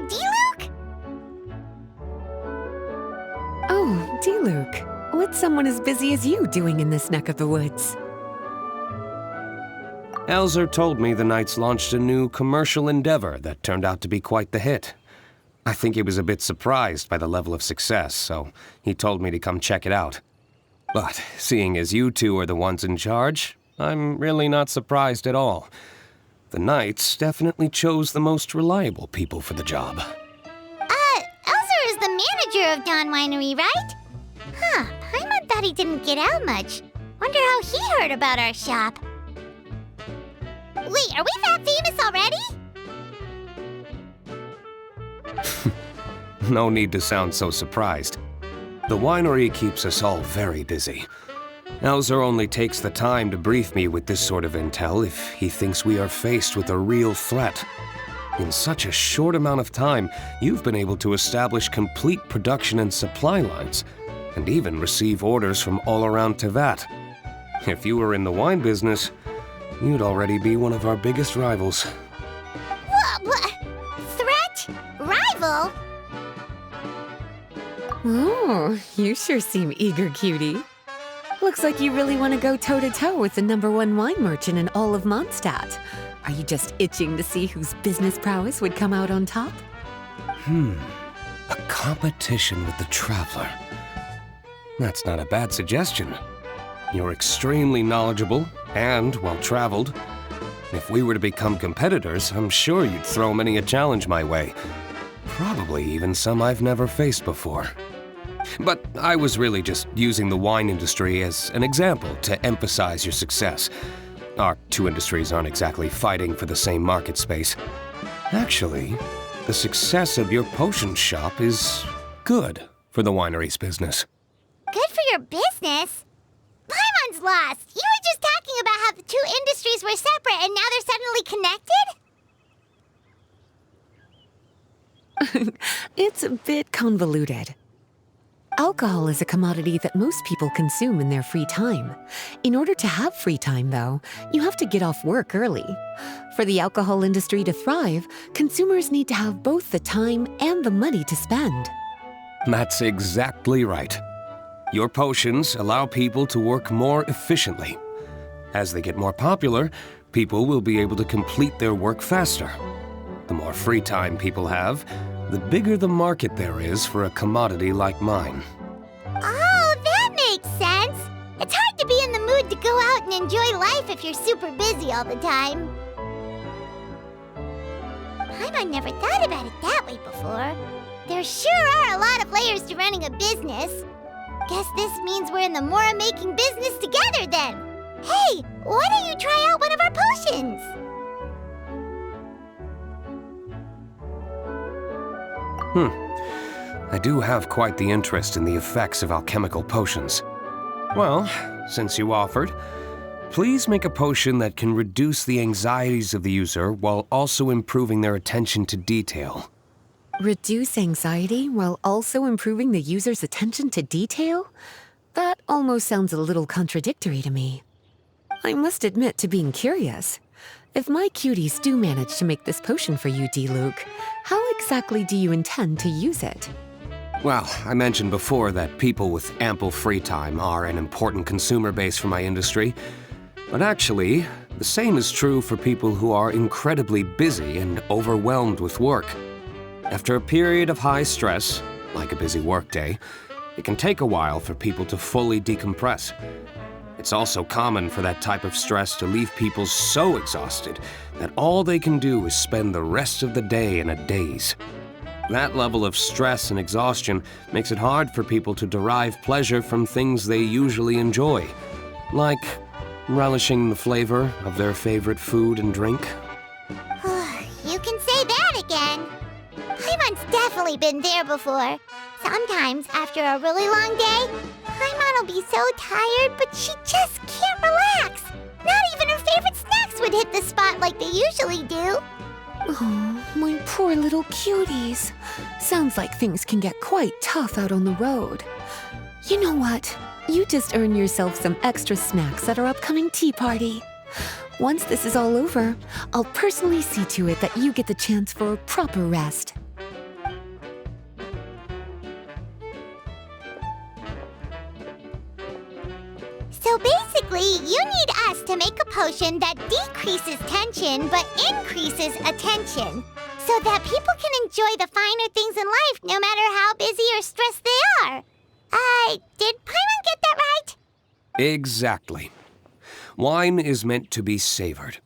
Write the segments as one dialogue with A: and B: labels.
A: Diluc?
B: Oh, Diluc. What's someone as busy as you doing in this neck of the woods?
C: Elzer told me the Knights launched a new commercial endeavor that turned out to be quite the hit. I think he was a bit surprised by the level of success, so he told me to come check it out. But seeing as you two are the ones in charge, I'm really not surprised at all. The Knights definitely chose the most reliable people for the job.
A: Elzer is the manager of Dawn Winery, right? Huh, Paimon thought he didn't get out much. Wonder how he heard about our shop. Wait, are we that famous already?
C: No need to sound so surprised. The winery keeps us all very busy. Elzer only takes the time to brief me with this sort of intel if he thinks we are faced with a real threat. In such a short amount of time, you've been able to establish complete production and supply lines, and even receive orders from all around Tevat. If you were in the wine business, you'd already be one of our biggest rivals.
A: What? Threat? Rival?
B: Oh, you sure seem eager, cutie. Looks like you really want to go toe-to-toe with the #1 wine merchant in all of Mondstadt. Are you just itching to see whose business prowess would come out on top?
C: A competition with the Traveler. That's not a bad suggestion. You're extremely knowledgeable and well-traveled. If we were to become competitors, I'm sure you'd throw many a challenge my way. Probably even some I've never faced before. But I was really just using the wine industry as an example to emphasize your success. Our two industries aren't exactly fighting for the same market space. Actually, the success of your potion shop is good for the winery's business.
A: Good for your business? Paimon's lost. You were just talking about how the two industries were separate and now they're suddenly connected?
B: It's a bit convoluted. Alcohol is a commodity that most people consume in their free time. In order to have free time, though, you have to get off work early. For the alcohol industry to thrive, consumers need to have both the time and the money to spend.
C: That's exactly right. Your potions allow people to work more efficiently. As they get more popular, people will be able to complete their work faster. The more free time people have, the bigger the market there is for a commodity like mine.
A: Oh, that makes sense. It's hard to be in the mood to go out and enjoy life if you're super busy all the time. Paimon never thought about it that way before. There sure are a lot of layers to running a business. Guess this means we're in the Mora-making business together then. Hey, why don't you try out one of our potions?
C: I do have quite the interest in the effects of alchemical potions. Well, since you offered, please make a potion that can reduce the anxieties of the user while also improving their attention to detail.
B: Reduce anxiety while also improving the user's attention to detail? That almost sounds a little contradictory to me. I must admit to being curious. If my cuties do manage to make this potion for you, Diluc, how exactly do you intend to use it?
C: Well, I mentioned before that people with ample free time are an important consumer base for my industry. But actually, the same is true for people who are incredibly busy and overwhelmed with work. After a period of high stress, like a busy workday, it can take a while for people to fully decompress. It's also common for that type of stress to leave people so exhausted that all they can do is spend the rest of the day in a daze. That level of stress and exhaustion makes it hard for people to derive pleasure from things they usually enjoy, like relishing the flavor of their favorite food and drink.
A: You can say that again. Paimon's definitely been there before. Sometimes, after a really long day, Paimon will be so tired, but she just can't relax. Not even her favorite snacks would hit the spot like they usually do.
B: Oh, my poor little cuties. Sounds like things can get quite tough out on the road. You know what? You just earn yourself some extra snacks at our upcoming tea party. Once this is all over, I'll personally see to it that you get the chance for a proper rest.
A: Basically, you need us to make a potion that decreases tension but increases attention, so that people can enjoy the finer things in life no matter how busy or stressed they are. Did Paimon get that right?
C: Exactly. Wine is meant to be savored.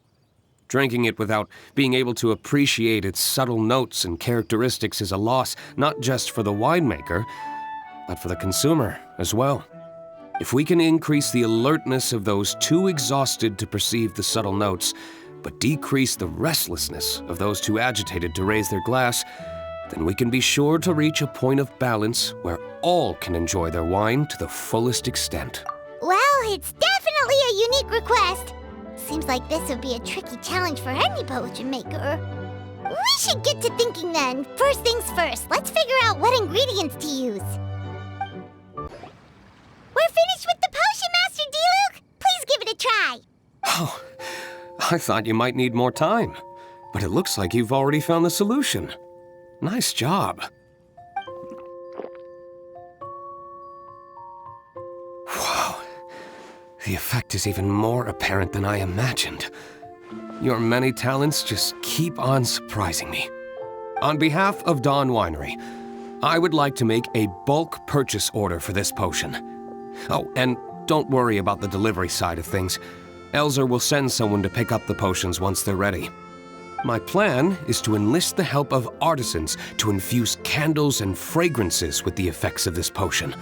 C: Drinking it without being able to appreciate its subtle notes and characteristics is a loss not just for the winemaker, but for the consumer as well. If we can increase the alertness of those too exhausted to perceive the subtle notes, but decrease the restlessness of those too agitated to raise their glass, then we can be sure to reach a point of balance where all can enjoy their wine to the fullest extent.
A: Well, it's definitely a unique request. Seems like this would be a tricky challenge for any potion maker. We should get to thinking then. First things first, let's figure out what ingredients to use. We're finished with the potion, Master Diluc! Please give it a try!
C: Oh, I thought you might need more time, but it looks like you've already found the solution. Nice job. Wow, the effect is even more apparent than I imagined. Your many talents just keep on surprising me. On behalf of Dawn Winery, I would like to make a bulk purchase order for this potion. Oh, and don't worry about the delivery side of things. Elzer will send someone to pick up the potions once they're ready. My plan is to enlist the help of artisans to infuse candles and fragrances with the effects of this potion.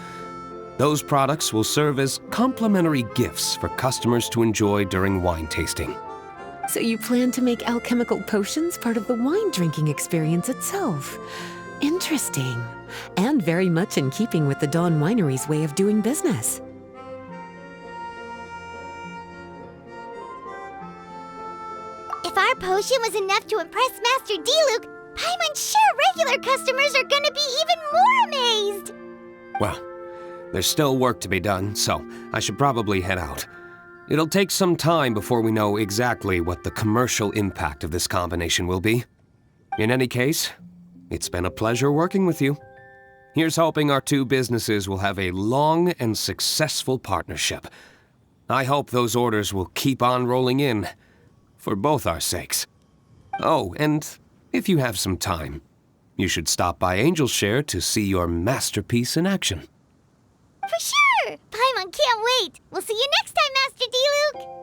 C: Those products will serve as complimentary gifts for customers to enjoy during wine tasting.
B: So you plan to make alchemical potions part of the wine drinking experience itself. Interesting. And very much in keeping with the Dawn Winery's way of doing business.
A: If our potion was enough to impress Master Diluc, Paimon's sure regular customers are gonna be even more amazed!
C: Well, there's still work to be done, so I should probably head out. It'll take some time before we know exactly what the commercial impact of this combination will be. In any case, it's been a pleasure working with you. Here's hoping our two businesses will have a long and successful partnership. I hope those orders will keep on rolling in, for both our sakes. Oh, and if you have some time, you should stop by Angel's Share to see your masterpiece in action.
A: For sure! Paimon can't wait! We'll see you next time, Master Diluc!